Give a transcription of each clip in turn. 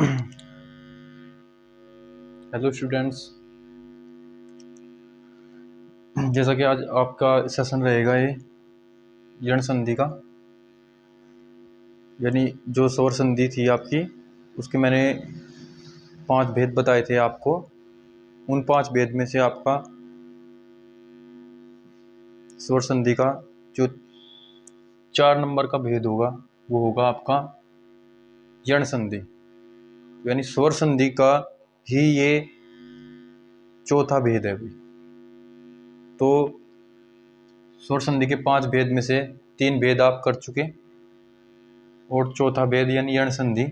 Hello students, जैसा कि आज आपका सेशन रहेगा ये यण संधि का, यानी जो स्वर संधि थी आपकी, उसके मैंने 5 भेद बताए थे आपको। उन 5 भेद में से आपका स्वर संधि का जो 4 नंबर का भेद होगा वो होगा आपका यण संधि, यानी स्वर संधि का ही ये चौथा भेद है अभी। तो स्वर संधि के 5 भेद में से 3 भेद आप कर चुके और चौथा भेद यानी यण संधि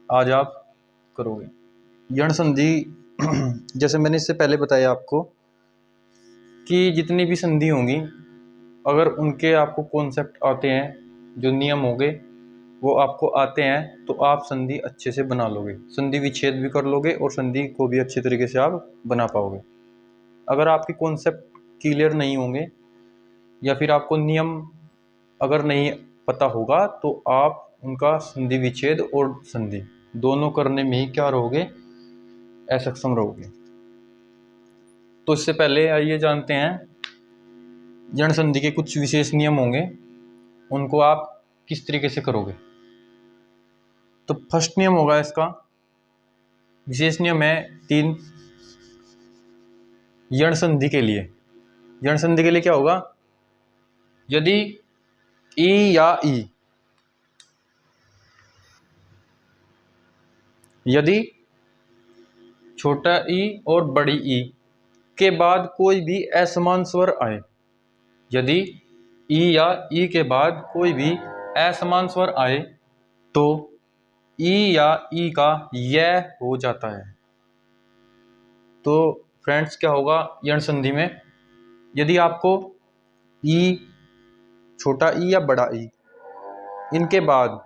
आज आप करोगे। यण संधि जैसे मैंने इससे पहले बताया आपको कि जितनी भी संधि होंगी, अगर उनके आपको कॉन्सेप्ट आते हैं, जो नियम होंगे वो आपको आते हैं, तो आप संधि अच्छे से बना लोगे, संधि विच्छेद भी कर लोगे और संधि को भी अच्छे तरीके से आप बना पाओगे। अगर आपके कॉन्सेप्ट क्लियर नहीं होंगे या फिर आपको नियम अगर नहीं पता होगा, तो आप उनका संधि विच्छेद और संधि दोनों करने में ही क्या रहोगे, असक्षम रहोगे। तो इससे पहले आइए जानते हैं यण संधि के कुछ विशेष नियम होंगे, उनको आप किस तरीके से करोगे। तो फर्स्ट नियम होगा इसका, विशेष नियम है 3 यण संधि के लिए। यण संधि के लिए क्या होगा, यदि ई या ई, यदि छोटा ई और बड़ी ई के बाद कोई भी असमान स्वर आए, यदि ई या ई के बाद कोई भी असमान स्वर आए तो ई या ई का यह हो जाता है। तो फ्रेंड्स क्या होगा यण संधि में, यदि आपको ई, छोटा ई या बड़ा ई, इनके बाद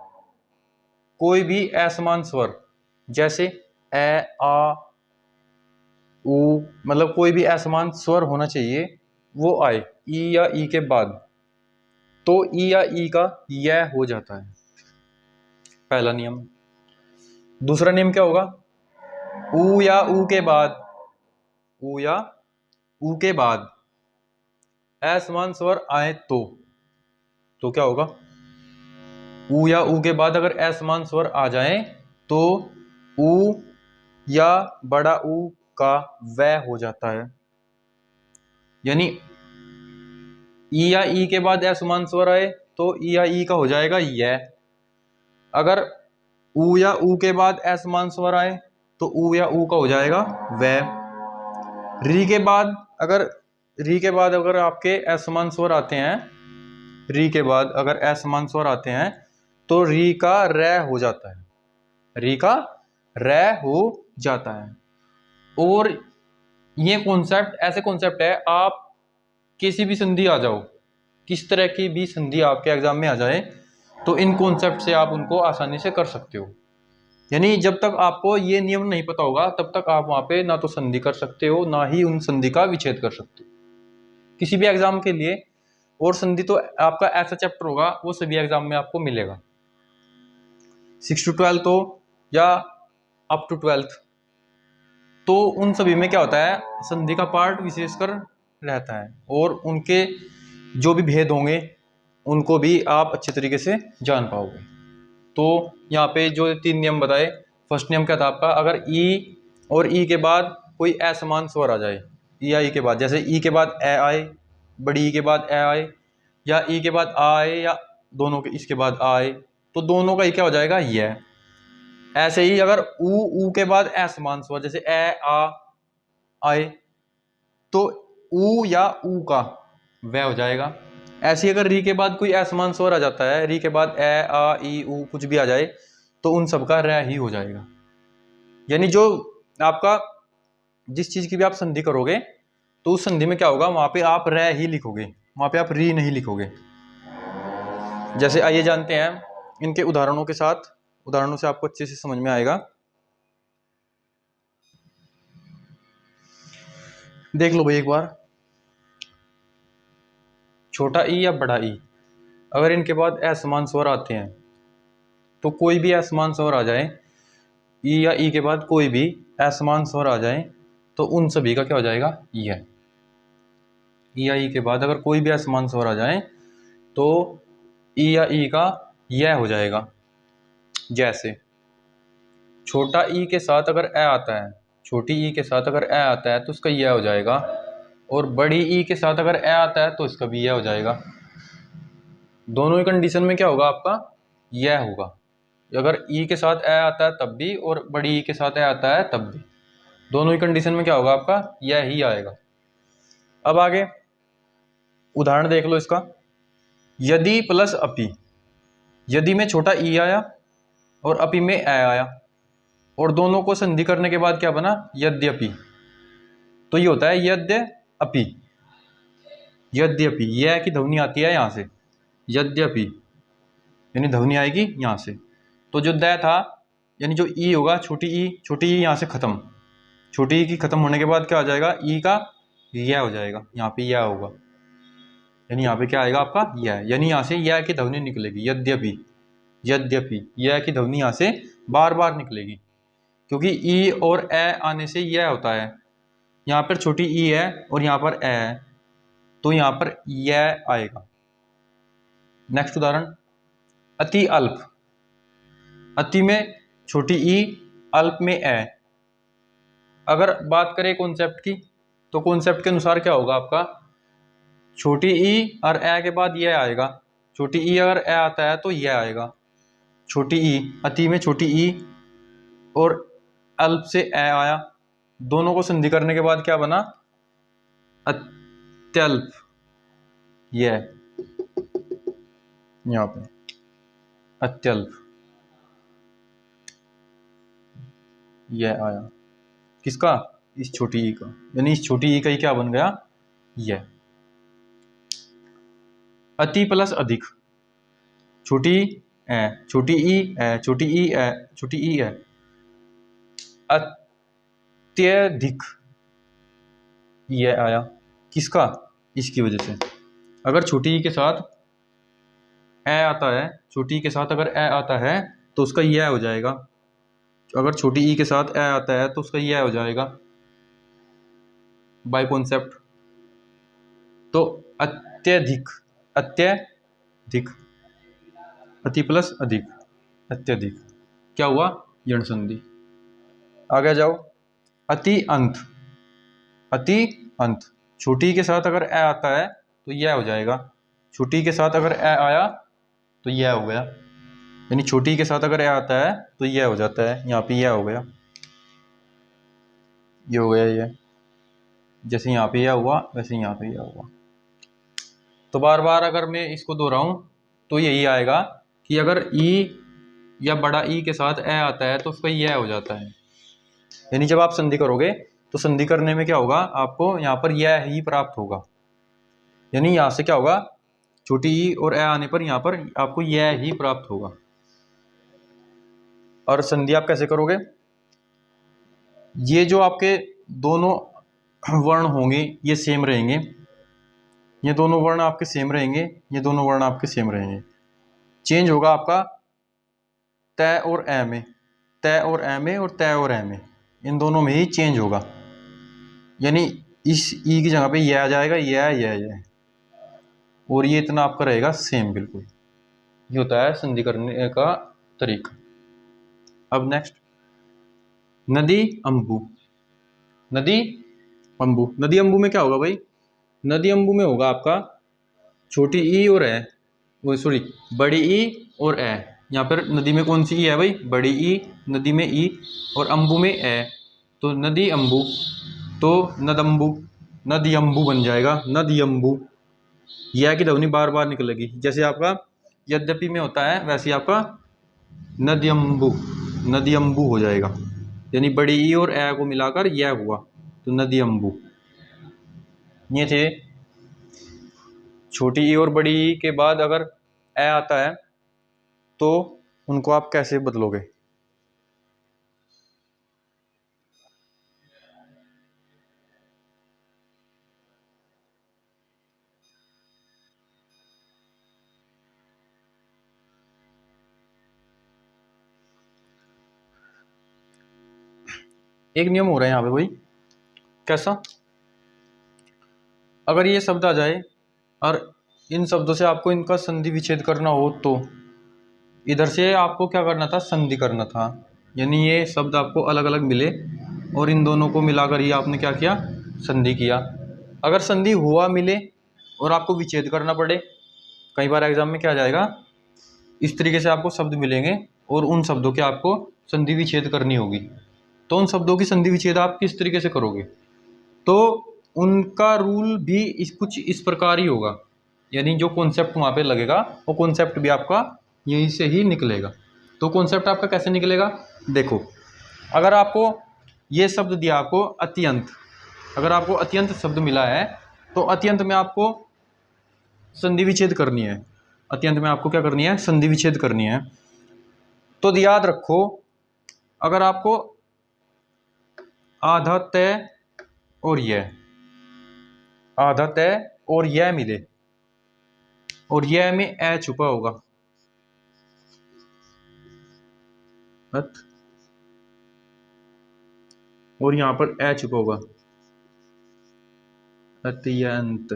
कोई भी असमान स्वर जैसे ए, आ, ऊ, मतलब कोई भी असमान स्वर होना चाहिए वो आए ई या ई के बाद, तो ई या ई का यह हो जाता है, पहला नियम। दूसरा नियम क्या होगा, ऊ या ऊ के बाद, ऊ या ऊ के बाद असमान स्वर आए तो क्या होगा, ऊ या ऊ के बाद अगर असमान स्वर आ जाए तो ऊ या बड़ा ऊ का वह हो जाता है, यानी ई या ई के बाद असमान स्वर आए तो ई या ई का हो जाएगा यह। अगर ऊ या ऊ के बाद असमान स्वर आए तो ऊ या ऊ का हो जाएगा वह। री के बाद अगर आपके असमान स्वर आते हैं, री के बाद अगर असमान स्वर आते हैं तो री का र हो जाता है, री का र हो जाता है। और ये कॉन्सेप्ट ऐसे कॉन्सेप्ट है, आप किसी भी संधि आ जाओ, किस तरह की भी संधि आपके एग्जाम में आ जाए, तो इन कॉन्सेप्ट से आप उनको आसानी से कर सकते हो। यानी जब तक आपको ये नियम नहीं पता होगा तब तक आप वहां पे ना तो संधि कर सकते हो, ना ही उन संधि का विच्छेद कर सकते हो किसी भी एग्जाम के लिए। और संधि तो आपका ऐसा चैप्टर होगा वो सभी एग्जाम में आपको मिलेगा, 6 to 12 हो या अप टू 12th, तो उन सभी में क्या होता है, संधि का पार्ट विशेषकर रहता है और उनके जो भी भेद होंगे उनको भी आप अच्छे तरीके से जान पाओगे। तो यहाँ पे जो 3 नियम बताए, फर्स्ट नियम क्या था आपका, अगर ई और ई के बाद कोई असमान स्वर आ जाए, ई या ई के बाद, जैसे ई के बाद ए आए, बड़ी ई के बाद ए आए, या ई के बाद आ आए, या दोनों के इसके बाद आ आए, तो दोनों का ही क्या हो जाएगा यह। ऐसे ही अगर ऊ के बाद असमान स्वर जैसे ए, आ आए तो ऊ या ऊ का वह हो जाएगा। ऐसे ही अगर री के बाद कोई असमान स्वर आ जाता है, री के बाद ए, आ, ई, ऊ कुछ भी आ जाए तो उन सबका र ही हो जाएगा। यानी जो आपका जिस चीज की भी आप संधि करोगे तो उस संधि में क्या होगा, वहां पे आप र ही लिखोगे, वहां पे आप री नहीं लिखोगे। जैसे आइए जानते हैं इनके उदाहरणों के साथ, उदाहरणों से आपको अच्छे से समझ में आएगा। देख लो भाई एक बार, छोटा ई या बड़ा ई, अगर इनके बाद असमान स्वर आते हैं तो कोई भी असमान स्वर आ जाए, ई या ई के बाद कोई भी असमान स्वर आ जाए तो उन सभी का क्या हो जाएगा, यह। ई या ई के बाद अगर कोई भी असमान स्वर आ जाए तो ई या ई का यह हो जाएगा। जैसे छोटा ई के साथ अगर ए आता है, छोटी ई के साथ अगर ए आता है तो उसका यह हो जाएगा, और बड़ी ई के साथ अगर ए आता है तो इसका भी यह हो जाएगा। दोनों ही कंडीशन में क्या होगा आपका, यह होगा। अगर ई के साथ ए आता है तब भी, और बड़ी ई के साथ ए आता है तब भी, दोनों ही कंडीशन में क्या होगा आपका, यह ही आएगा। अब आगे उदाहरण देख लो इसका। यदि प्लस अपी, यदि में छोटा ई आया और अपी में ए आया, और दोनों को संधि करने के बाद क्या बना, यद्यपि। तो ये होता है यद्यपि। यद्यपि यह की ध्वनि आती है यहां से, यद्यपि यानी ध्वनि आएगी यहां से। तो जो द था यानी जो ई होगा, छोटी ई यहां से खत्म, छोटी ई की खत्म होने के बाद क्या हो जाएगा, ई का यह हो जाएगा, यहाँ पे यह होगा, यानी यहाँ पे क्या आएगा आपका यह, यानी यहाँ से यह की ध्वनि निकलेगी। यद्यपि, यद्यपि यह की ध्वनि यहाँ से बार बार निकलेगी, क्योंकि ई और ए आने से यह होता है। यहाँ पर छोटी ई है और यहाँ पर ए है, तो यहाँ पर यह आएगा। नेक्स्ट उदाहरण, अति अल्प। अति में छोटी ई, अल्प में ए। अगर बात करें कॉन्सेप्ट की, तो कॉन्सेप्ट के अनुसार क्या होगा आपका, छोटी ई और ए के बाद यह आएगा। छोटी ई अगर ए आता है तो यह आएगा। छोटी ई, अति में छोटी ई और अल्प से ए आया, दोनों को संधि करने के बाद क्या बना, अत्यल्प। यह यहाँ पे अत्यल्प, यह आया किसका, इस छोटी ई का, यानी इस छोटी ई का ही क्या बन गया, यह। अति प्लस अधिक, छोटी ए, छोटी ई ए, छोटी ई ए, छोटी ई है, अत्यधिक, यह आया किसका, इसकी वजह से। अगर छोटी ई के साथ ए आता है, छोटी ई के साथ अगर ए आता है तो उसका यह हो जाएगा। अगर छोटी ई के साथ ए आता है तो उसका यह हो जाएगा बाय कॉन्सेप्ट। तो अत्यधिक, अत्यधिक, अति प्लस अधिक, अत्यधिक, क्या हुआ, यण संधि। आगे जाओ, अति अंत। अति अंत, छोटी के साथ अगर ए आता है तो यह हो जाएगा। छोटी के साथ अगर ए आया तो यह हो गया, यानी छोटी के साथ अगर ए आता है तो यह हो जाता है, यहाँ पे यह हो गया, ये हो गया ये। जैसे यहाँ पे यह हुआ वैसे यहाँ पे यह हुआ। तो बार बार अगर मैं इसको दोहराऊं तो यही आएगा कि अगर ई या बड़ा ई के साथ ए आता है तो उसका यह हो जाता है। यानी जब आप संधि करोगे तो संधि करने में क्या होगा, आपको यहाँ पर यह ही प्राप्त होगा। यानी यहाँ से क्या होगा, छोटी ई और ए आने पर यहाँ पर आपको यह ही प्राप्त होगा। और संधि आप कैसे करोगे, ये जो आपके दोनों वर्ण होंगे ये सेम रहेंगे, ये दोनों वर्ण आपके सेम रहेंगे, ये दोनों वर्ण आपके सेम रहेंगे। चेंज होगा आपका तय और ए में, तय और ए में, और तय और ए में, इन दोनों में ही चेंज होगा। यानी इस ई की जगह पे यह आ जाएगा, यह, और ये इतना आपका रहेगा सेम बिल्कुल। ये होता है संधि करने का तरीका। अब नेक्स्ट, नदी अंबु। नदी अंबु, नदी अंबु में क्या होगा भाई, नदी अंबु में होगा आपका छोटी ई और ए, वो सॉरी बड़ी ई और ए। यहाँ पर नदी में कौन सी ई है भाई, बड़ी ई, नदी में ई और अंबु में ए, तो नदी अंबु, तो नदम्बु, नदी अंबु बन जाएगा, नदी अंबु। यह की ध्वनि बार बार निकलेगी, जैसे आपका यद्यपि में होता है वैसे आपका नद्यम्बु, नद्यम्बु हो जाएगा। यानी बड़ी ई और ए को मिलाकर यह हुआ, तो नद्यम्बु। ये थे छोटी ई और बड़ी ई के बाद अगर ए आता है तो उनको आप कैसे बदलोगे। एक नियम हो रहा है यहाँ पे भाई। कैसा? अगर ये शब्द आ जाए और इन शब्दों से आपको इनका संधि विच्छेद करना हो तो इधर से आपको क्या करना था? संधि करना था। यानी ये शब्द आपको अलग अलग मिले और इन दोनों को मिलाकर ही आपने क्या किया? संधि किया। अगर संधि हुआ मिले और आपको विच्छेद करना पड़े, कई बार एग्जाम में क्या आ जाएगा, इस तरीके से आपको शब्द मिलेंगे और उन शब्दों के आपको संधि विच्छेद करनी होगी। तो उन शब्दों की संधि विच्छेद आप किस तरीके से करोगे? तो उनका रूल भी कुछ इस प्रकार ही होगा। यानी जो कॉन्सेप्ट वहाँ पे लगेगा वो कॉन्सेप्ट भी आपका यहीं से ही निकलेगा। तो कॉन्सेप्ट आपका कैसे निकलेगा? देखो, अगर आपको ये शब्द दिया, आपको अत्यंत, अगर आपको अत्यंत शब्द मिला है तो अत्यंत में आपको संधि विच्छेद करनी है। अत्यंत में आपको क्या करनी है? संधि विच्छेद करनी है। तो याद रखो, अगर आपको आधा तय और यह, आधा तय और यह मिले और यह में ए छुपा होगा, और यहां पर ए छुपा होगा, अत्यंत,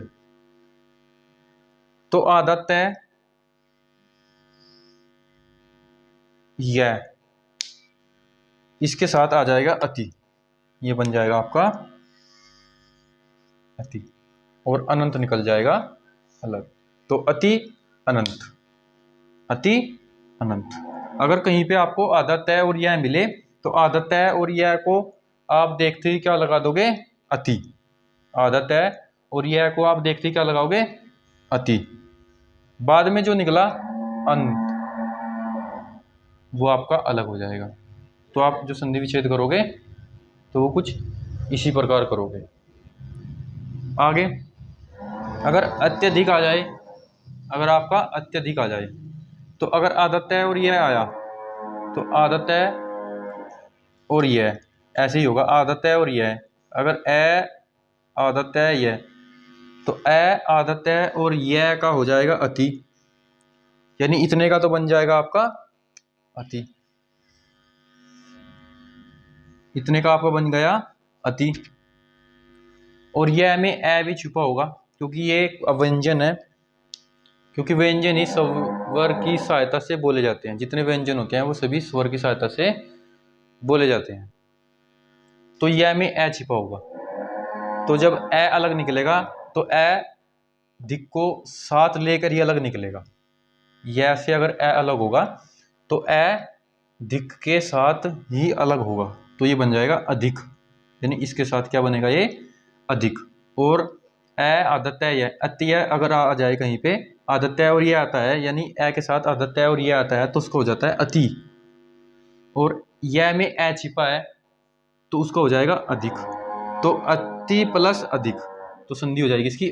तो आधा तय यह, इसके साथ आ जाएगा अति, ये बन जाएगा आपका अति, और अनंत निकल जाएगा अलग। तो अति अनंत, अति अनंत। अगर कहीं पे आपको आधा तय और यह मिले तो आधा तय और यह को आप देखते ही क्या लगा दोगे? अति। आधा तय और यह को आप देखते ही क्या लगाओगे? अति। बाद में जो निकला अंत, वो आपका अलग हो जाएगा। तो आप जो संधि विच्छेद करोगे तो वो कुछ इसी प्रकार करोगे। आगे अगर अत्यधिक आ जाए, अगर आपका अत्यधिक आ जाए, तो अगर आधा तय और यह आया तो आधा तय और यह ऐसे ही होगा, आधा तय और यह। अगर ए आधा तय यह, तो ए आधा तय और यह का हो जाएगा अति, यानी इतने का तो बन जाएगा आपका अति, इतने का आपका बन गया अति। और यह में ए भी छुपा होगा क्योंकि ये एक व्यंजन है, क्योंकि व्यंजन ही स्वर की सहायता से बोले जाते हैं। जितने व्यंजन होते हैं वो सभी स्वर की सहायता से बोले जाते हैं। तो यह में ए छिपा होगा, तो जब ए अलग निकलेगा तो ए दिक को साथ लेकर ही अलग निकलेगा। यह से अगर ए अलग होगा तो ए दिक के साथ ही अलग होगा, तो ये बन जाएगा अधिक, यानी इसके साथ क्या बनेगा? ये अधिक। और ए आदत है, यह अत्य अगर आ जाए कहीं पे, आदत है और ये आता है, यानी ए के साथ आदत है और ये आता है, तो उसको हो जाता है अति। और यह में ए छिपा है तो उसका हो जाएगा अधिक। तो अति प्लस अधिक, तो संधि हो जाएगी इसकी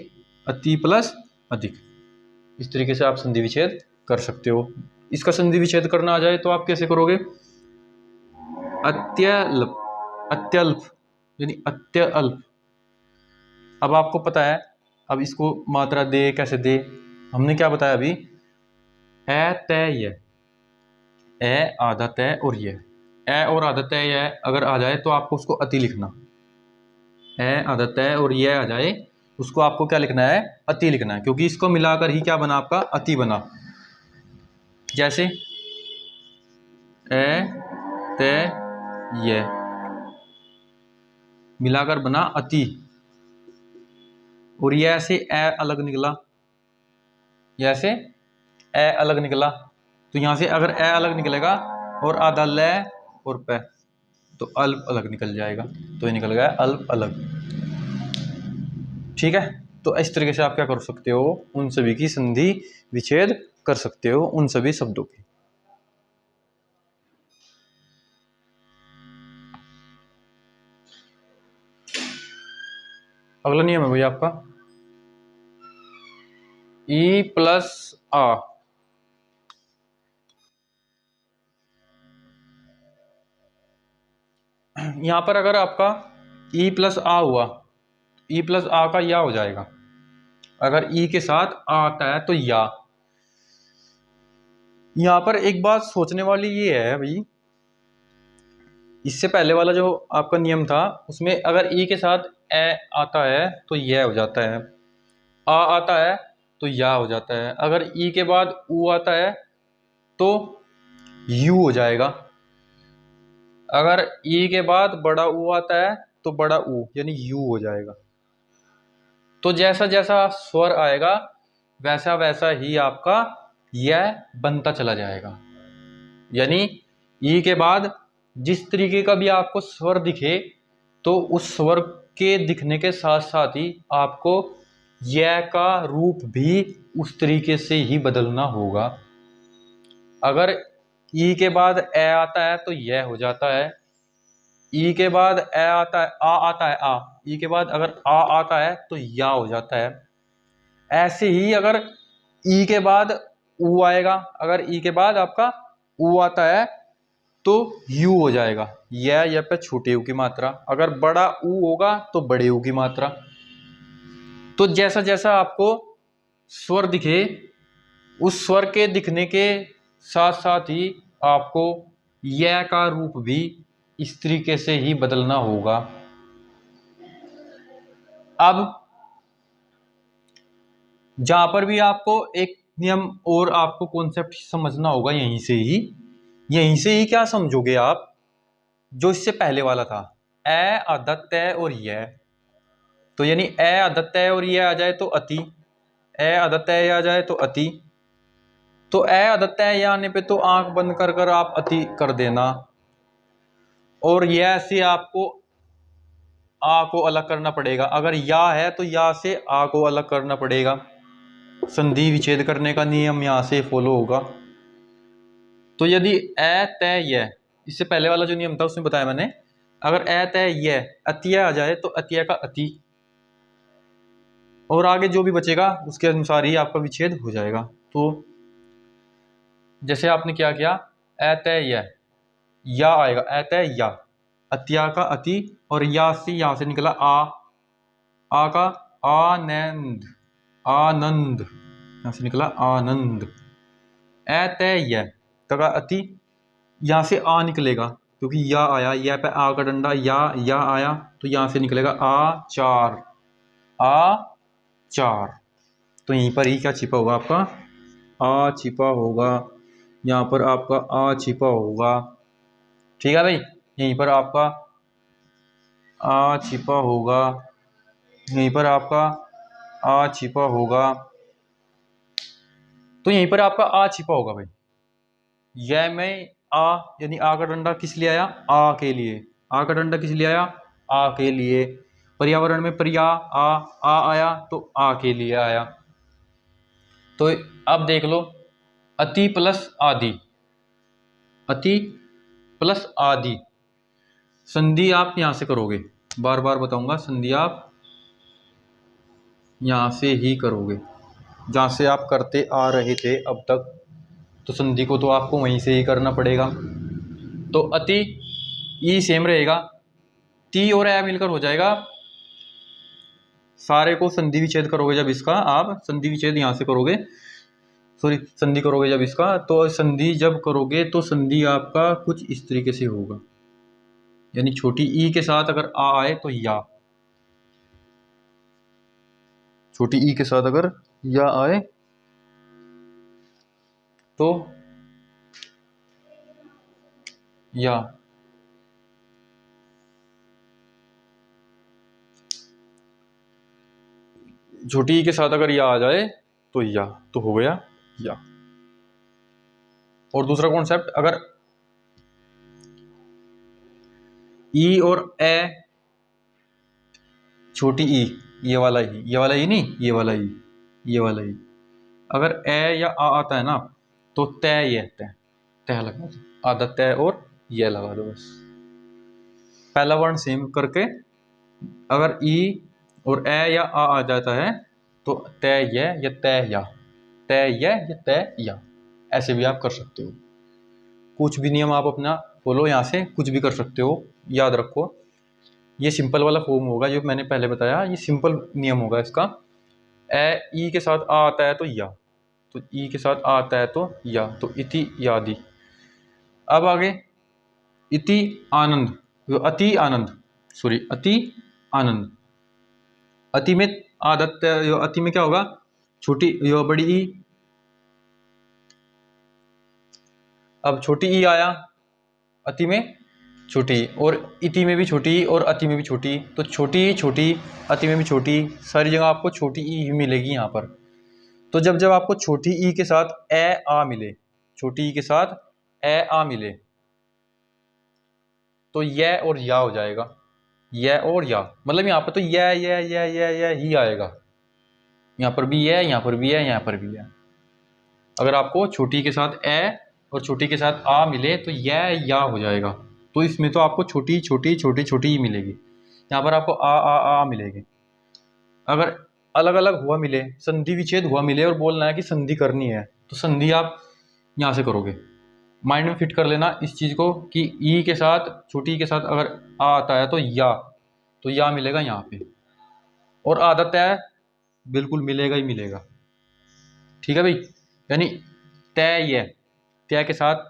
अति प्लस अधिक। इस तरीके से आप संधि विच्छेद कर सकते हो। इसका संधि विच्छेद करना आ जाए तो आप कैसे करोगे? अत्यल्प, अत्यल्प यानी अत्यल्प। अब आपको पता है, अब इसको मात्रा दे कैसे दे, हमने क्या बताया अभी? ए तय यह, ए आधा तय और यह, ए और आधा तय यह अगर आ जाए तो आपको उसको अति लिखना। ए आधा तय और यह आ जाए उसको आपको क्या लिखना है? अति लिखना है, क्योंकि इसको मिलाकर ही क्या बना? आपका अति बना। जैसे ए तय यह मिलाकर बना अति, और यह ऐसे ए अलग निकला, यह ऐसे ए अलग निकला, तो यहां से अगर ए अलग निकलेगा और आधा ल और प, तो अल्प अलग निकल जाएगा, तो ये निकल गया अल्प अलग। ठीक है, तो इस तरीके से आप क्या कर सकते हो? उन सभी की संधि विच्छेद कर सकते हो, उन सभी शब्दों की। अगला नियम है भैया आपका ई प्लस आ। यहां पर अगर आपका ई प्लस आ हुआ, ई प्लस आ का या हो जाएगा। अगर ई के साथ आ आता है तो या। यहां पर एक बात सोचने वाली ये है भाई, इससे पहले वाला जो आपका नियम था उसमें अगर ई के साथ ए आता है तो यह हो जाता है, आ आता है तो या हो जाता है, अगर ई के बाद ऊ आता है तो यू हो जाएगा, अगर ई के बाद बड़ा ऊ आता है तो बड़ा ऊ यानी यू हो जाएगा। तो जैसा जैसा स्वर आएगा वैसा वैसा ही आपका यह बनता चला जाएगा। यानी ई के बाद जिस तरीके का भी आपको स्वर दिखे तो उस स्वर के दिखने के साथ साथ ही आपको यह का रूप भी उस तरीके से ही बदलना होगा। अगर ई के बाद ए आता है तो यह हो जाता है, ई के बाद ए आता है, आ आता है, आ, ई के बाद अगर आ आता है तो या हो जाता है। ऐसे ही अगर ई के बाद ऊ आएगा, अगर ई के बाद आपका ऊ आता है तो यू हो जाएगा, यह पे छोटे यू की मात्रा, अगर बड़ा ऊ होगा तो बड़े यू की मात्रा। तो जैसा जैसा आपको स्वर दिखे उस स्वर के दिखने के साथ साथ ही आपको यह का रूप भी इस तरीके से ही बदलना होगा। अब जहां पर भी आपको एक नियम और आपको कॉन्सेप्ट समझना होगा, यहीं से ही क्या समझोगे आप, जो इससे पहले वाला था ए आधा तय और यह, तो यानी ए आधा तय और यह आ जाए तो अति, ए आधा तय आ जाए तो अति, तो ए आधा तय आने पे तो आंख बंद कर कर आप अति कर देना, और यह से आपको आ को अलग करना पड़ेगा, अगर या है तो या से आ को अलग करना पड़ेगा, संधि विच्छेद करने का नियम यहां से फॉलो होगा। तो यदि ए तय यह, इससे पहले वाला जो नियम था उसमें बताया मैंने, अगर ए तय यह अतिय आ जाए तो अतिय का अति, और आगे जो भी बचेगा उसके अनुसार ही आपका विच्छेद हो जाएगा। तो जैसे आपने क्या किया, ए तय यह, या आएगा, ए तय या, अतिया का अति, और या से यहां से निकला आ का आनंद, आनंद यहां से निकला आनंद, ए तय यह का अति, यहां से आ निकलेगा क्योंकि या आया, यह पे आ का डंडा, या आया तो यहां से निकलेगा आ चार, आ चार। तो यहीं पर ही क्या छिपा होगा आपका, आ छिपा होगा, यहाँ पर आपका आ छिपा होगा। ठीक है भाई, यहीं पर आपका आ छिपा होगा, यहीं पर आपका आ छिपा होगा, तो यहीं पर आपका आ छिपा होगा भाई। यह में आ यानी आ का डंडा किस लिए आया, आ के लिए, आ का डंडा किस लिए आया, आ के लिए। पर्यावरण में पर्या आ आया तो आ के लिए आया। तो अब देख लो, अति प्लस आदि, अति प्लस आदि, संधि आप यहां से करोगे, बार बार बताऊंगा, संधि आप यहां से ही करोगे जहां से आप करते आ रहे थे अब तक, तो संधि को तो आपको वहीं से ही करना पड़ेगा। तो अति ई सेम रहेगा, ती और ए मिलकर हो जाएगा, सारे को संधि विच्छेद करोगे जब इसका, आप संधि विच्छेद यहां से करोगे, सॉरी संधि करोगे जब इसका, तो संधि जब करोगे तो संधि आपका कुछ इस तरीके से होगा, यानी छोटी ई के साथ अगर आ आए तो या, छोटी ई के साथ अगर या आए तो या, छोटी ई के साथ अगर या आ जाए तो या, तो हो गया या। और दूसरा कॉन्सेप्ट, अगर ई और ए, छोटी ई, ये वाला ई नहीं, ये वाला ई, ये वाला ई, अगर ए या आ आता है ना तो तय, ये तय लगा दो, आधा तय और ये लगा दो बस, पहला वर्ण सेम करके, अगर ई और ए या आ जाता है तो तय यह या तय या, तय यह या तय या, ऐसे भी आप कर सकते हो। कुछ भी नियम आप अपना फॉलो यहाँ से कुछ भी कर सकते हो, याद रखो ये सिंपल वाला फॉर्म होगा जो मैंने पहले बताया, ये सिंपल नियम होगा इसका। ए ई के साथ आ आता है तो या, तो ई के साथ आ आता है तो या, तो इति यादि। अब आगे इति आनंद, यो अति आनंद, सॉरी अति आनंद। अति में आदत, यो अति में क्या होगा, छोटी यो बड़ी ई, अब छोटी ई आया अति में छोटी, और इति में भी छोटी और अति में भी छोटी, तो छोटी छोटी अति में भी छोटी, सारी जगह आपको छोटी ई ही मिलेगी यहाँ पर। तो जब जब आपको छोटी ई के साथ ए आ मिले, छोटी ई के साथ ए आ मिले, तो यह और या हो जाएगा, यह और या, मतलब यहाँ पर तो यह ही आएगा, यहाँ पर भी यह, यहाँ पर भी है, यहाँ पर भी है। अगर आपको छोटी के साथ ए और छोटी के साथ आ मिले तो यह या हो जाएगा। तो इसमें तो आपको छोटी छोटी छोटी छोटी ही मिलेगी, यहाँ पर आपको आ मिलेगी। अगर अलग अलग हुआ मिले, संधि विच्छेद हुआ मिले और बोलना है कि संधि करनी है, तो संधि आप यहाँ से करोगे। माइंड में फिट कर लेना इस चीज़ को कि ई के साथ, छोटी ई के साथ अगर आ आता है तो या मिलेगा यहाँ पे, और आदत है बिल्कुल मिलेगा ही मिलेगा। ठीक है भाई, यानी तय के साथ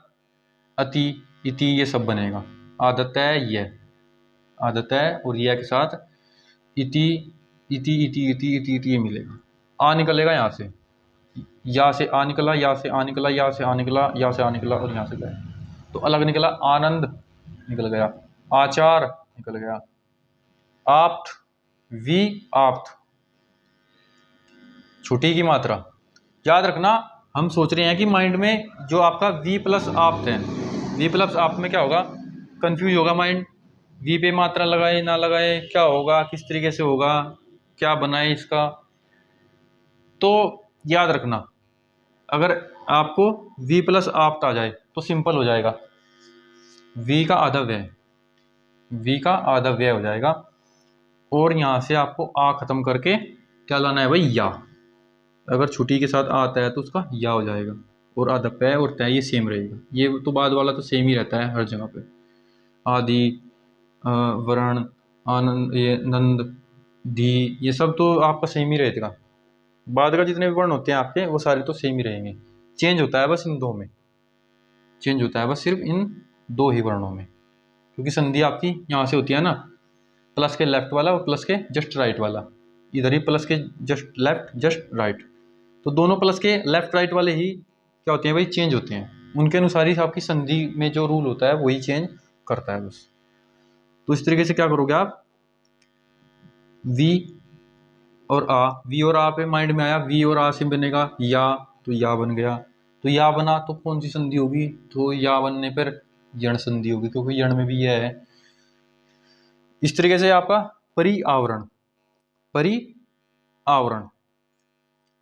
अति इति ये सब बनेगा। आदत है यह, आदत है और यह के साथ इति इति इति इति इति इति ये मिलेगा। आ निकलेगा यहाँ से, या से आ निकला, या से आ निकला, या से आ निकला, या से आ निकला, और यहाँ से गया तो अलग निकला। आनंद निकल गया, आचार निकल गया, आप्त वी आप्त, छोटी की मात्रा याद रखना। हम सोच रहे हैं कि माइंड में जो आपका वी प्लस आप्त है, वी प्लस आप्त में क्या होगा, कंफ्यूज होगा माइंड, वी पे मात्रा लगाए ना लगाए, क्या होगा, किस तरीके से होगा, क्या बनाए इसका। तो याद रखना, अगर आपको वी प्लस आप्त आ जाए तो सिंपल हो जाएगा, वी का आधा व्यय, वी का आधा व्यय हो जाएगा, और यहाँ से आपको आ खत्म करके क्या लाना है भाई, या। अगर छुट्टी के साथ आता है तो उसका या हो जाएगा, और आधा पे और तय ये सेम रहेगा। ये तो बाद वाला तो सेम ही रहता है हर जगह पे, आदि वर्ण आनंद ये नंद धी ये सब तो आपका सेम ही रहेगा। बाद का जितने भी वर्ण होते हैं आपके वो सारे तो सेम ही रहेंगे, चेंज होता है बस इन दो में, चेंज होता है बस सिर्फ इन दो ही वर्णों में, क्योंकि संधि आपकी यहाँ से होती है ना, प्लस के लेफ्ट वाला और प्लस के जस्ट राइट वाला, इधर ही प्लस के जस्ट लेफ्ट जस्ट राइट, तो दोनों प्लस के लेफ्ट राइट वाले ही क्या होते हैं भाई, चेंज होते हैं, उनके अनुसार ही आपकी संधि में जो रूल होता है वही चेंज करता है बस। तो इस तरीके से क्या करोगे आप, वी और आ, वी और आ पे माइंड में आया, वी और आ से बनेगा या, तो या बन गया, तो या बना तो कौन सी संधि होगी, तो या बनने पर यण संधि होगी, क्योंकि यण में भी यह है। इस तरीके से आपका परिआवरण, परिआवरण,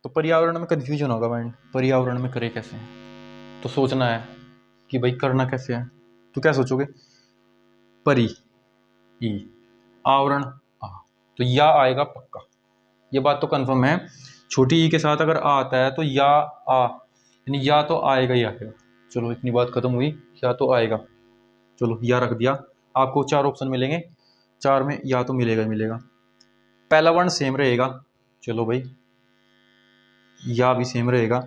तो पर्यावरण में कंफ्यूजन होगा माइंड, पर्यावरण में करे कैसे, तो सोचना है कि भाई करना कैसे है, तो क्या सोचोगे, परि ई आवरण आ, तो या आएगा पक्का, ये बात तो कंफर्म है। छोटी ई के साथ अगर आ आता है तो या आ, यानी या तो आएगा ही आएगा। चलो इतनी बात खत्म हुई, या तो आएगा, चलो या रख दिया। आपको 4 ऑप्शन मिलेंगे, 4 में या तो मिलेगा ही मिलेगा। पहला वर्ण सेम रहेगा, चलो भाई या भी सेम रहेगा।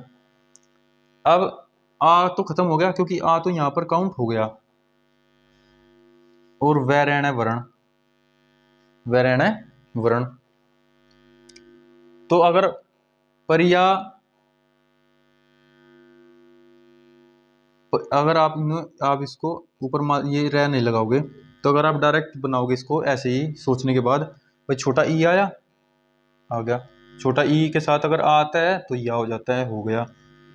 अब आ तो खत्म हो गया, क्योंकि आ तो यहां पर काउंट हो गया, और वह रहना है वर्ण, वह रहना है वर्ण। तो अगर परिया, अगर आप इसको ऊपर ये रह नहीं लगाओगे, तो अगर आप डायरेक्ट बनाओगे इसको ऐसे ही सोचने के बाद, भाई छोटा ई आया, आ गया, छोटा ई के साथ अगर आ आता है तो या हो जाता है, हो गया।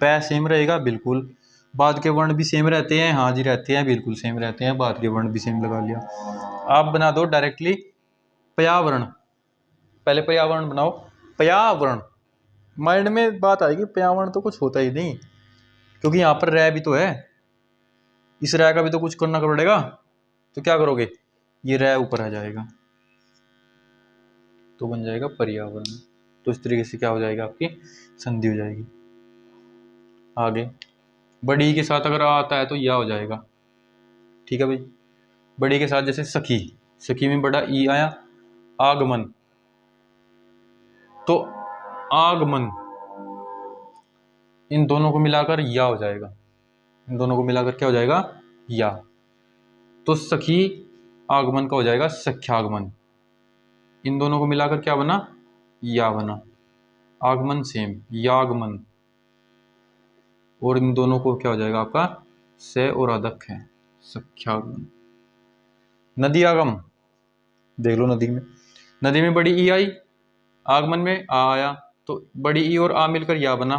पै सेम रहेगा बिल्कुल, बाद के वर्ण भी सेम रहते हैं, हाँ जी रहते हैं, बिल्कुल सेम रहते हैं, बाद के वर्ण भी सेम लगा लिया। आप बना दो डायरेक्टली पर्यावरण, पहले पर्यावरण बनाओ, पर्यावरण, माइंड में बात आएगी पर्यावरण तो कुछ होता ही नहीं, क्योंकि यहाँ पर रह भी तो है, इस रह का भी तो कुछ करना पड़ेगा, तो क्या करोगे, ये रह ऊपर आ जाएगा, तो बन जाएगा पर्यावरण। तो इस तरीके से क्या हो जाएगा, आपकी संधि हो जाएगी। आगे बड़ी के साथ अगर आ आता है तो या हो जाएगा, ठीक है भाई। बड़ी के साथ जैसे सखी, सखी में बड़ा ई आया, आगमन, तो आगमन, इन दोनों को मिलाकर या हो जाएगा, इन दोनों को मिलाकर क्या हो जाएगा, या। तो सखी आगमन का हो जाएगा सख्यागमन। इन दोनों को मिलाकर क्या बना, या बना। आगमन सेम यागमन, और इन दोनों को क्या हो जाएगा आपका से और अदक है सख्यागमन। नदी आगम देख लो, नदी में बड़ी ई आई, आगमन में आ आया, तो बड़ी ई और आ मिलकर या बना।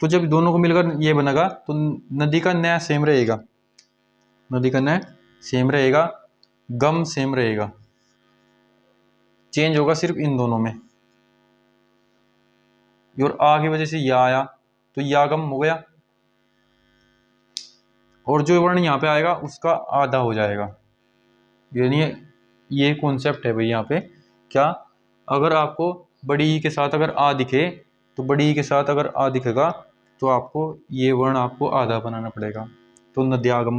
तो जब दोनों को मिलकर ये बनेगा तो नदी का न सेम रहेगा, नदी का न सेम रहेगा, गम सेम रहेगा, चेंज होगा सिर्फ इन दोनों में। और आ की वजह से या आया तो या गम हो गया, और जो वर्ण यहाँ पे आएगा उसका आधा हो जाएगा। यानी ये कॉन्सेप्ट है भाई यहाँ पे क्या, अगर आपको बड़ी ई के साथ अगर आ दिखे तो बड़ी ई के साथ अगर आ दिखेगा तो आपको ये वर्ण आपको आधा बनाना पड़ेगा। तो नद्यागम,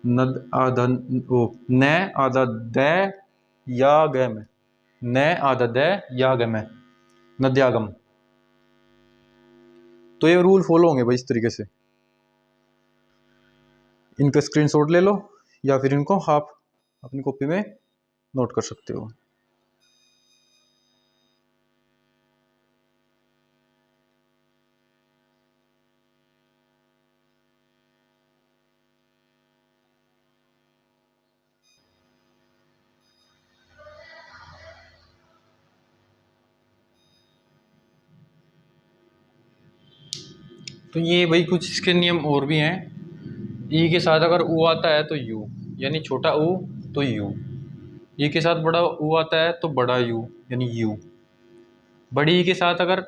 नद आधा ओ न आधा द या ग में, न आधा द या ग में नद्यागम। तो ये रूल फॉलो होंगे भाई इस तरीके से। इनका स्क्रीनशॉट ले लो या फिर इनको आप अपनी कॉपी में नोट कर सकते हो। तो ये भाई कुछ इसके नियम और भी हैं। ई के साथ अगर ऊ आता है तो यू, यानी छोटा ऊ तो यू। ई के साथ बड़ा ऊ आता है तो बड़ा यू यानी यू। बड़ी ई के साथ अगर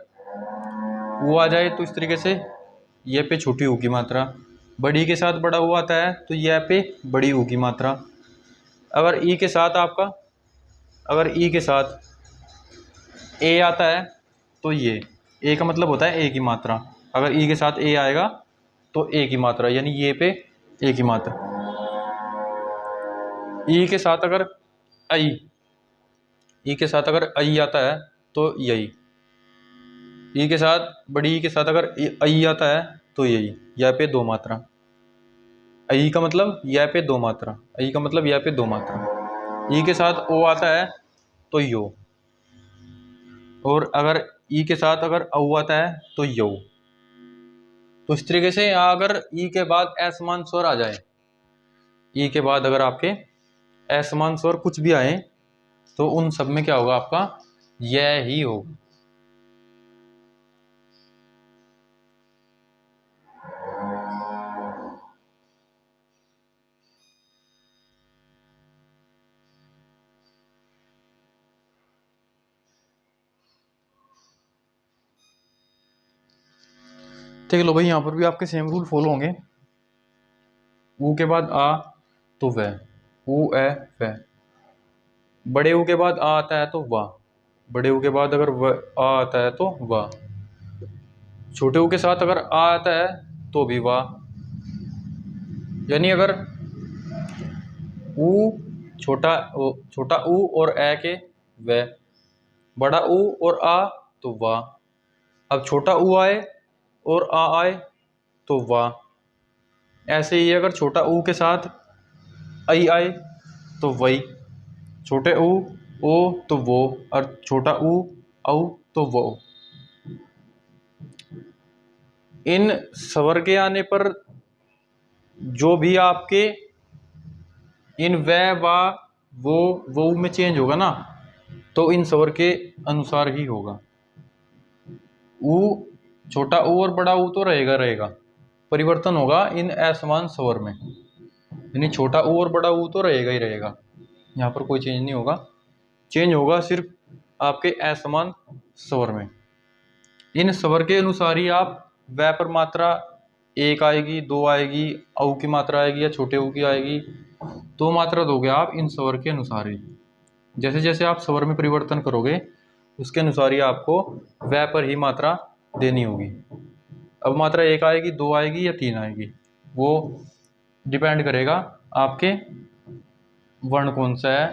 ऊ आ जाए तो इस तरीके से ये पे छोटी ऊ की मात्रा। बड़ी ई के साथ बड़ा ऊ आता है तो यह पे बड़ी ऊ की मात्रा। अगर ई के साथ आपका, अगर ई के साथ ए आता है तो ये ए का मतलब होता है ए की मात्रा। अगर ई के साथ ए आएगा तो ए की मात्रा, यानी ये पे ए की मात्रा। ई के साथ अगर आई, ई के साथ अगर आई आता है तो यही। ई के साथ बड़ी ई के साथ अगर आई आता है तो यही, यह पे दो मात्रा। आई का मतलब यह पे दो मात्रा, आई का मतलब यह पे दो मात्रा। ई के साथ ओ आता है तो यो, और अगर ई के साथ अगर औ आता है तो यो। तो इस तरीके से अगर ई के बाद असमान स्वर आ जाए, ई के बाद अगर आपके असमान स्वर कुछ भी आए तो उन सब में क्या होगा आपका यह ही होगा। देख लो भाई, यहाँ पर भी आपके सेम रूल फॉलो होंगे। ऊ के बाद आ तो वह, ऊ ए वह। बड़े ऊ के बाद आ आता है तो वाह, बड़े ऊ के बाद अगर वह आ आता है तो वाह। छोटे ऊ के साथ अगर आ आता है तो भी वाह। यानी अगर ऊ छोटा ऊ और ए के वह, बड़ा ऊ और आ तो वाह। अब छोटा ऊ आए और आ आए तो वाह। ऐसे ही अगर छोटा ऊ के साथ आई आए तो वही, छोटे ऊ ओ तो वो, और छोटा ऊ औ तो वो। इन स्वर के आने पर जो भी आपके इन वह वा वो में चेंज होगा ना, तो इन स्वर के अनुसार ही होगा। ऊ छोटा ऊ और बड़ा ऊ तो रहेगा, परिवर्तन होगा इन असमान स्वर में। यानी छोटा ऊ और बड़ा ऊ तो रहेगा ही रहेगा, यहाँ पर कोई चेंज नहीं होगा। चेंज होगा सिर्फ आपके असमान स्वर में। इन स्वर के अनुसार ही आप वह पर मात्रा एक आएगी, दो आएगी, औ की मात्रा आएगी या छोटे ऊ की आएगी, तो मात्रा दोगे आप इन स्वर के अनुसार ही। जैसे जैसे आप स्वर में परिवर्तन करोगे उसके अनुसार ही आपको वह पर ही मात्रा देनी होगी। अब मात्रा एक आएगी, दो आएगी या तीन आएगी, वो डिपेंड करेगा आपके वर्ण कौन सा है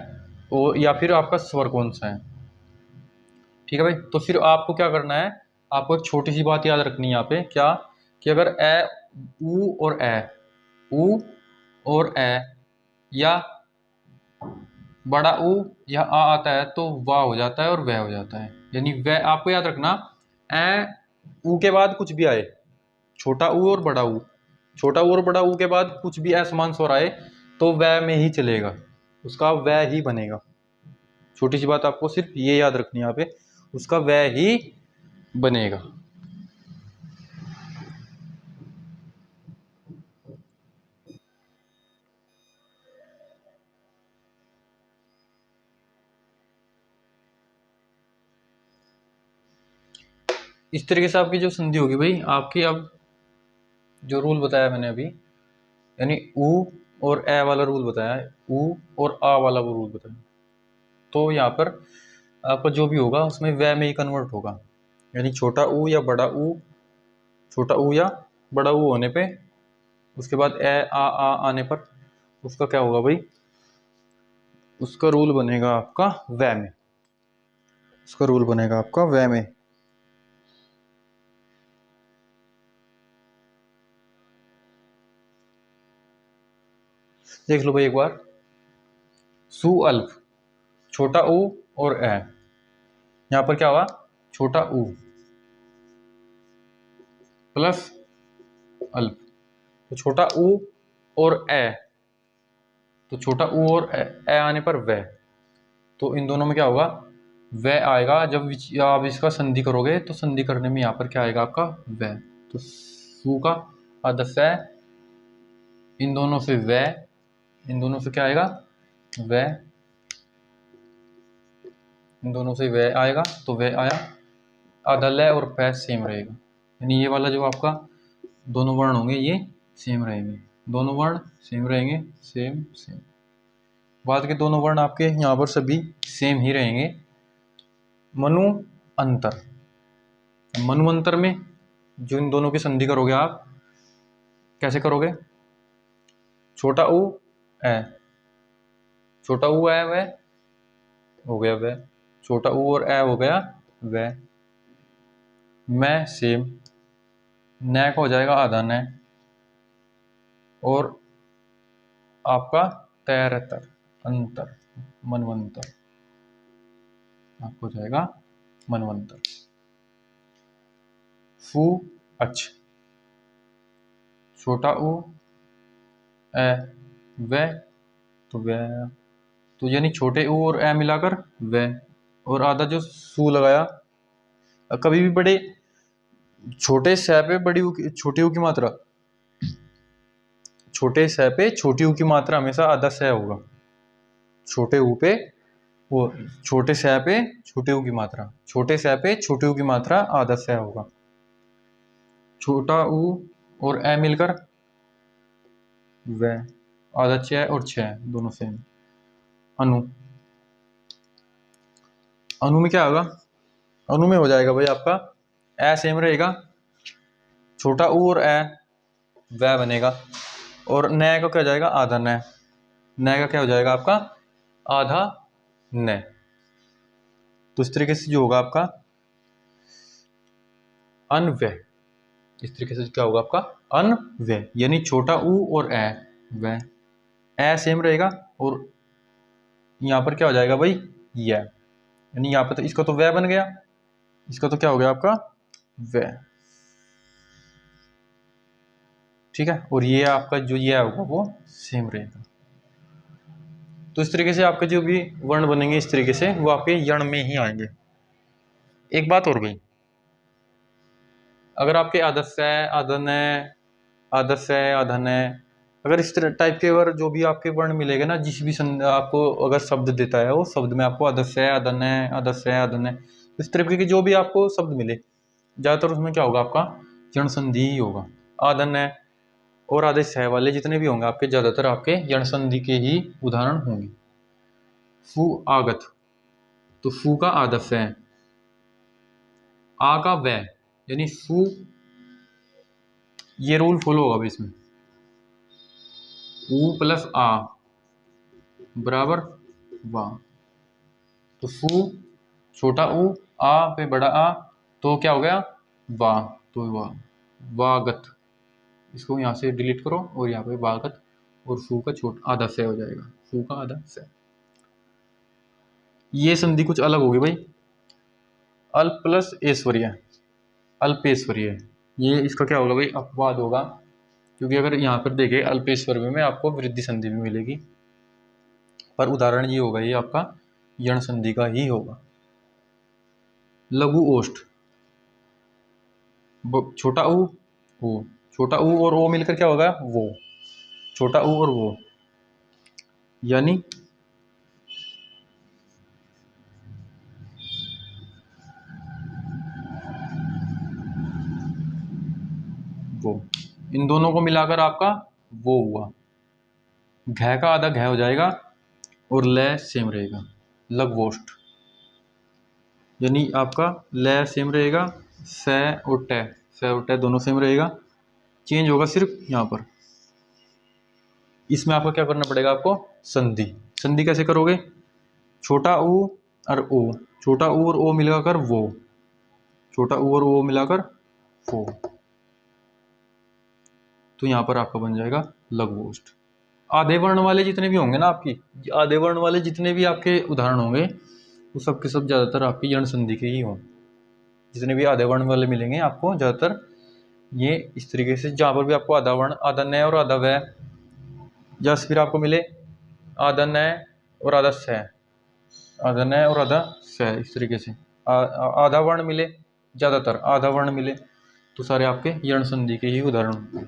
और या फिर आपका स्वर कौन सा है। ठीक है भाई। तो फिर आपको क्या करना है, आपको एक छोटी सी बात याद रखनी है यहाँ पे, क्या कि अगर ए ऊ और ए या बड़ा ऊ या आ आता है तो वाह हो जाता है और वह हो जाता है। यानी वह, आपको याद रखना, ए ऊ के बाद कुछ भी आए, छोटा ऊ और बड़ा ऊ, छोटा ऊ और बड़ा ऊ के बाद कुछ भी असमान स्वर आए तो वह में ही चलेगा, उसका वह ही बनेगा। छोटी सी बात आपको सिर्फ ये याद रखनी है यहाँ पे, उसका वह ही बनेगा। इस तरीके से आपकी जो संधि होगी भाई, आपकी अब जो रूल बताया मैंने अभी, यानी ऊ और ए वाला रूल बताया है, ऊ और आ वाला वो रूल बताया, तो यहाँ पर आपका जो भी होगा उसमें वह में ही कन्वर्ट होगा। यानी छोटा ऊ या बड़ा ऊ, छोटा ऊ या बड़ा ऊ होने पे उसके बाद ए आ आने पर उसका क्या होगा भाई, उसका रूल बनेगा आपका वह में, उसका रूल बनेगा आपका वह में। देख लो भाई एक बार, सु अल्फ, छोटा ऊ और ए, यहां पर क्या हुआ, छोटा ऊ प्लस अल्फ, तो छोटा ऊ और ए, तो छोटा ऊ और ए आने पर वह, तो इन दोनों में क्या होगा, वह आएगा। जब आप इसका संधि करोगे तो संधि करने में यहाँ पर क्या आएगा आपका वह, तो सु का आधा स, इन दोनों से वह, इन दोनों से क्या आएगा वह, इन दोनों से वह आएगा तो वह आया, आधा ल और पै सेम रहेगा। यानी ये वाला जो आपका दोनों वर्ण होंगे ये सेम रहेंगे, दोनों वर्ण सेम रहेंगे, सेम सेम। बाद के दोनों वर्ण आपके यहाँ पर सभी सेम ही रहेंगे। मनु अंतर, मनु अंतर में जो इन दोनों की संधि करोगे आप कैसे करोगे, छोटा ऊ ए, छोटा ऊ है वह हो गया वह, छोटा ऊ और ए हो गया वह, मैं सेम, न का हो जाएगा आधा न, और आपका तैरतर अंतर, मनवंतर, आपको जाएगा मनवंतर। फू अच्छ, छोटा ऊ ए वह, तो वह, तो यानी छोटे ऊ और ए मिलाकर वह, और आधा जो सू लगाया, कभी भी बड़े छोटे स पे बड़ी ऊ की, छोटी ऊ की मात्रा, छोटे स पे छोटी ऊ की मात्रा हमेशा आधा स होगा, छोटे ऊ पे वो, छोटे स पे छोटे ऊ की मात्रा, छोटे स पे छोटे ऊ की मात्रा आधा स होगा। छोटा ऊ और ए मिलकर वह, आधा छ और छ दोनों सेम। अनु, अनु में क्या होगा, अनु में हो जाएगा भाई आपका ए सेम रहेगा, छोटा ऊ और ए वह बनेगा, और न का क्या हो जाएगा आधा न, न का क्या हो जाएगा आपका आधा न। तो इस तरीके से जो होगा आपका अनव्यय, इस तरीके से क्या होगा आपका अनव्यय, यानी छोटा ऊ और ए वह, ए सेम रहेगा और यहाँ पर क्या हो जाएगा भाई यह, यानी यहाँ पर तो इसका तो वह बन गया, इसका तो क्या हो गया आपका वह, ठीक है, और ये आपका जो यह होगा वो सेम रहेगा। तो इस तरीके से आपके जो भी वर्ण बनेंगे इस तरीके से वो आपके यण में ही आएंगे। एक बात और गई, अगर आपके आदस्य आधन आदस्य आधन, अगर इस तरह टाइप के अगर जो भी आपके वर्ण मिलेगा ना, जिस भी आपको अगर शब्द देता है वो शब्द में आपको आदस्य आधन आदस्य आधन, इस तरीके के जो भी आपको शब्द मिले ज़्यादातर उसमें क्या होगा आपका यण संधि ही होगा। आधन और आधे सह वाले जितने भी होंगे आपके ज़्यादातर आपके यण संधि के ही उदाहरण होंगे। फू आगत, तो फू का आदस्य है, आ का वह, यानी फू, ये रूल फॉलो होगा इसमें, ऊ प्लस आ बराबर वाह, तो फू छोटा ऊ आ पे बड़ा आ, तो क्या हो गया वाह, तो वाह वागत, इसको यहाँ से डिलीट करो और यहाँ पे वागत और सू का छोटा आधा से हो जाएगा, सू का आधा से। ये संधि कुछ अलग होगी भाई, अल्प प्लस ऐश्वर्य, अल्पेश्वर्य। ये इसका क्या होगा भाई, अपवाद होगा, क्योंकि अगर यहाँ पर देखें अल्पेश्वर्य में आपको वृद्धि संधि भी मिलेगी, पर उदाहरण ये होगा, ये आपका यण संधि का ही होगा। लघु ओष्ठ, छोटा ऊ, ओ, छोटा ऊ और ओ मिलकर क्या होगा, वो, छोटा ऊ और वो, यानी वो, इन दोनों को मिलाकर आपका वो हुआ। घ का आधा घ हो जाएगा और ल सेम रहेगा, लघवोष्ठ, यानी आपका ल सेम रहेगा, स और ट, स और ट दोनों सेम रहेगा, चेंज होगा सिर्फ यहाँ पर। इसमें आपको क्या करना पड़ेगा, आपको संधि। संधि कैसे करोगे, छोटा ऊ और ओ, छोटा ऊ और ओ मिलाकर वो, छोटा ऊ और ओ मिलाकर वो, तो यहाँ पर आपका बन जाएगा लघवोष्ठ। आधे वर्ण वाले जितने भी होंगे ना आपकी, आधे वर्ण वाले जितने भी आपके उदाहरण होंगे वो सब के सब ज़्यादातर आपकी यण संधि के ही हों। जितने भी आधे वर्ण वाले मिलेंगे आपको ज़्यादातर ये इस तरीके से, जहाँ पर भी आपको आधा वर्ण, आधा न और आधा वह, या फिर आपको मिले आधा न और आधा स, आधा न और आधा स, इस तरीके से आधा वर्ण मिले, ज़्यादातर आधा वर्ण मिले, तो सारे आपके यण संधि के ही उदाहरण होंगे।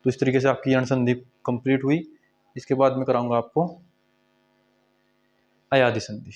तो इस तरीके से आपकी यण संधि कंप्लीट हुई। इसके बाद मैं कराऊंगा आपको अयादि संधि।